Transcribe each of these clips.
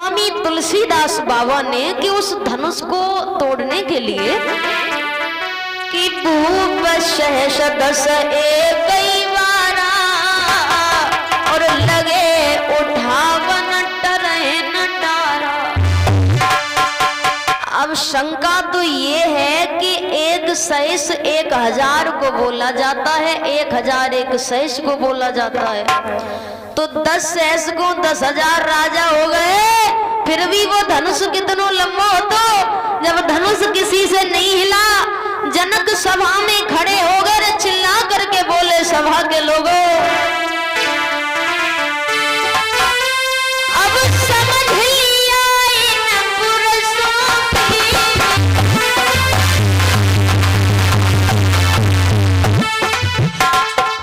स्वामी तुलसीदास बाबा ने कि उस धनुष को तोड़ने के लिए कि भूप सहस दस एक वारा और लगे उठावन टरे न डारा। अब शंका तो ये है कि एक सहस 1000 को बोला जाता है, 1000 एक सहस को बोला जाता है, तो 10 सहस को 10,000 राजा हो गए। फिर भी वो धनुष कितना लंबा हो, तो जब धनुष किसी से नहीं हिला, जनक सभा में खड़े हो गए, चिल्ला करके बोले सभा के लोगों, अब समझ लिया इन पुरुषों की।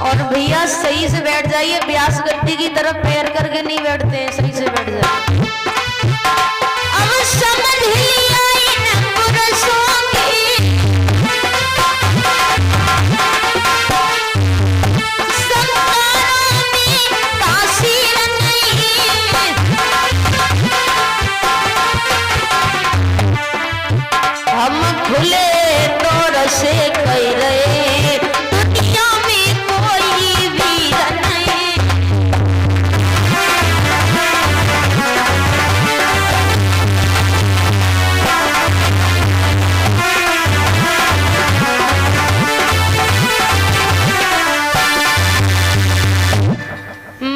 और भैया सही से बैठ जाइए, व्यास गद्दी की तरफ पैर करके नहीं बैठते हैं, सही से बैठ जाइए। अब समझ लिया इन पुरुषों की, संसारों में तासीर नहीं, हम खुले तौर से कह रहे दुनिया में कोई वीर नहीं।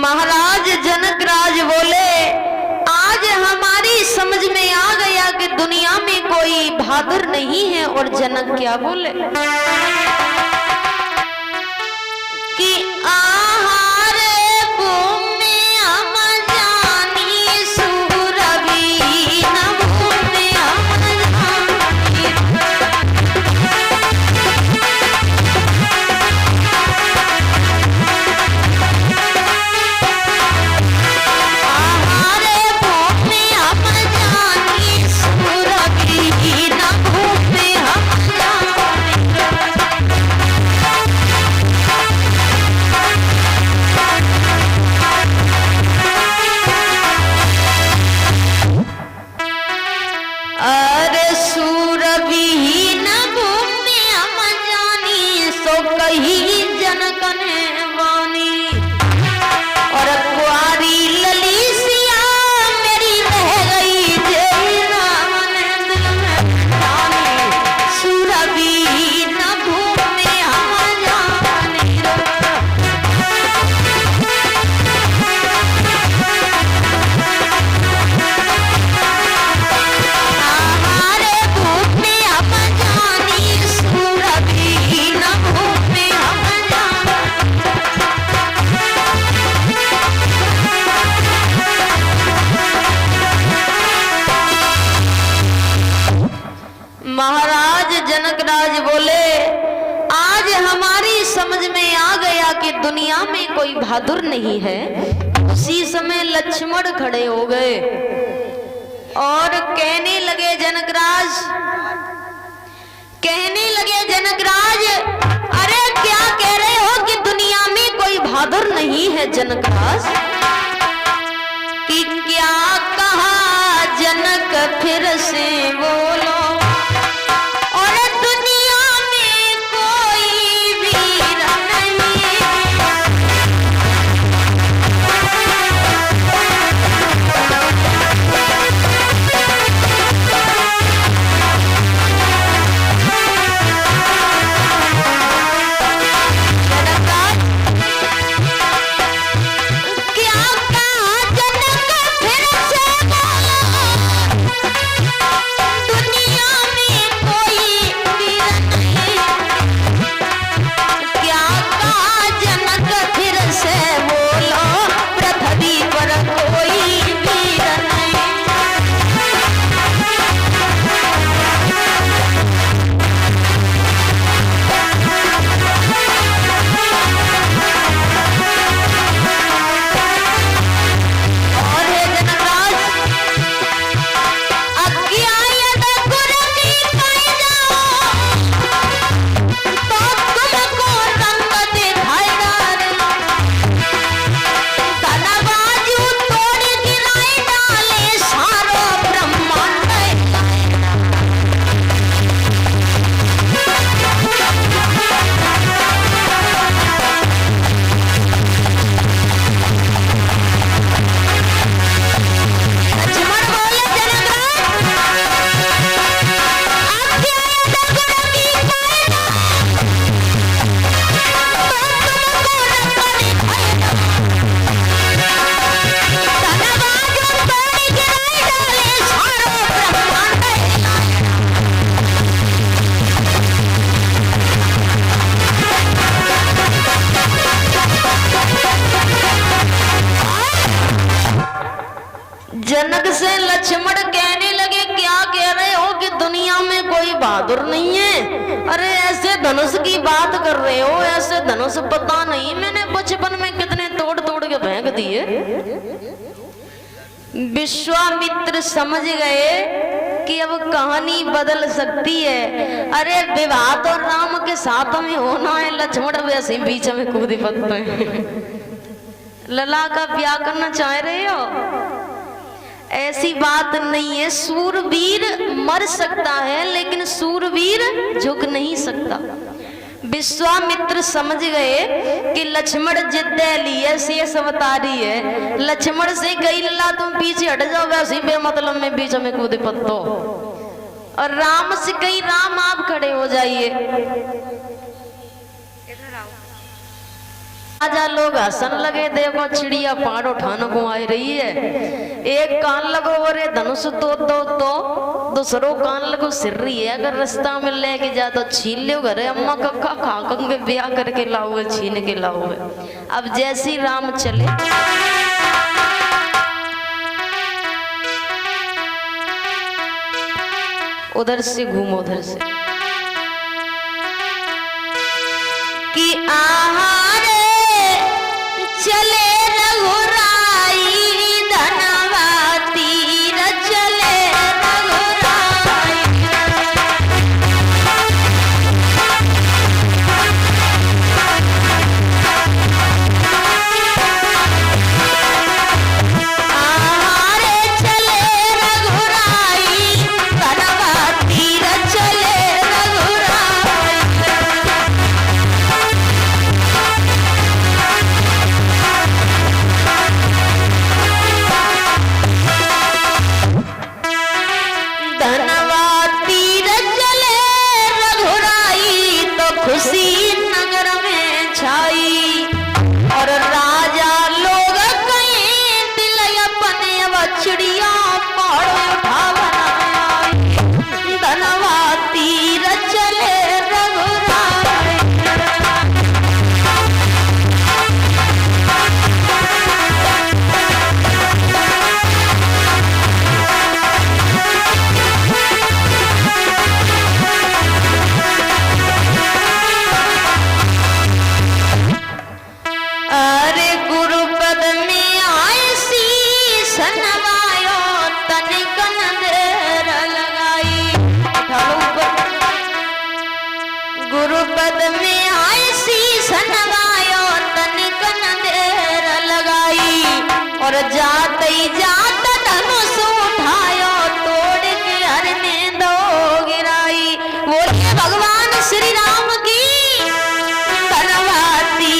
महाराज जनकराज बोले, आज हमारी समझ में आ गया कि दुनिया में कोई बहादुर नहीं है। और जनक क्या बोले कि आहार भूमि हम जानी सुरभि न भूमि हम जानी। आहारे भूमि हम जानी सुरभि न भूमि हम जानी। अरे सुरभि न भूमि हम जानी, सो कही जनक ने वाणी। और कुआरी ललिसिया मेरी रह गई, जय राम ने दिल में ठानी। सुरभि न भूमि हम जानी। हमारे भूमि हम जानी, सुरभि न भूमि हम जानी। महाराज जनकराज बोले, आज हमारी समझ में आ गया कि दुनिया में कोई बहादुर नहीं है। उसी समय लक्ष्मण खड़े हो गए और कहने लगे जनकराज, अरे क्या कह रहे हो कि दुनिया में कोई बहादुर नहीं है जनकराज? कि क्या कहा जनक फिर से बोलो, और दुनिया में कोई वीर नहीं। जनकराज, क्या कहा जनक फिर से बोलो, से लक्ष्मण कहने लगे क्या कह रहे हो कि दुनिया में कोई बहादुर नहीं है? अरे ऐसे धनुष की बात कर रहे हो, ऐसे धनुष पता नहीं मैंने बचपन में कितने तोड़ तोड़ के फेंक दिए। विश्वामित्र समझ गए कि अब कहानी बदल सकती है। अरे विवाह तो राम के साथ में होना है, लक्ष्मण वैसे बीच में कूद पड़ते हैं। लला का ब्याह करना चाह रहे हो? ऐसी बात नहीं है। सूरवीर मर सकता है लेकिन सूरवीर झुक नहीं सकता। विश्वामित्र समझ गए कि लक्ष्मण जिद्द लिए शेष अवतारी है। लक्ष्मण से कही लला तुम पीछे हट जाओ, वैसे बेमतलब में बीच में कूद पत्तो। और राम से कही राम आप खड़े हो जाइए। राजा लोग हंसन लगे, देखो चिड़िया पहाड़ उठाने को आ रही है। एक कान लगो अरे धनुष तो दूसरो कान लगो सिर रही है। अगर रास्ता में लेके जा तो छीन लो घरे अम्मा कक्का खा कंगे ब्याह करके लाओगे, छीन के लाओगे। अब जैसी राम चले उधर से घूमो, उधर से कि आहारे चले रघुराई धनवाती चले रघुराई। आहारे चले रघुराई धनवाती चले रघुराई। धनवाती चले रघुराई तो खुशी नगर में छाई। और राजा लोग कहीं दिल अपने बछड़िया पहाड़ उठा बनाई। धनवाती चले रघुराई। अरे गुरुपद में आए शीश नवायो तनिक न देर लगाई। गुरुपद में आए शीश नवायो तनिक न देर लगाई। और जाते ही जात धनुष उठायो तोड़ के हर ने दो गिराई। बोलिए भगवान श्री राम की। धनवाती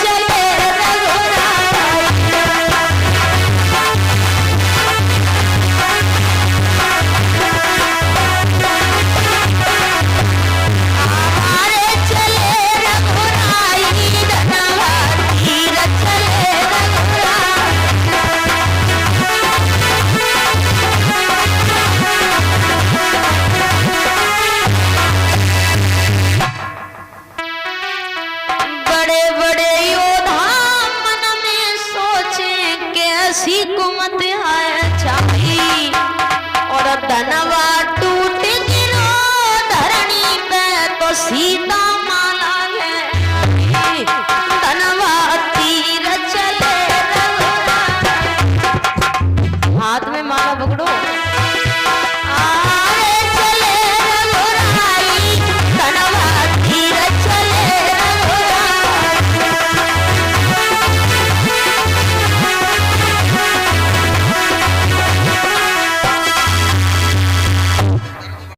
चले रघुराई। हमारे चले रघुराई धनवाती चले रघुराई। बड़े बड़े योद्धा मन में सोचे कैसी कुमत है छाई। और धनवा टूट गिरो धरणी पे तो सीता माला ले। धनवा तीर चले रघुराई। हाथ में माला पकड़ो।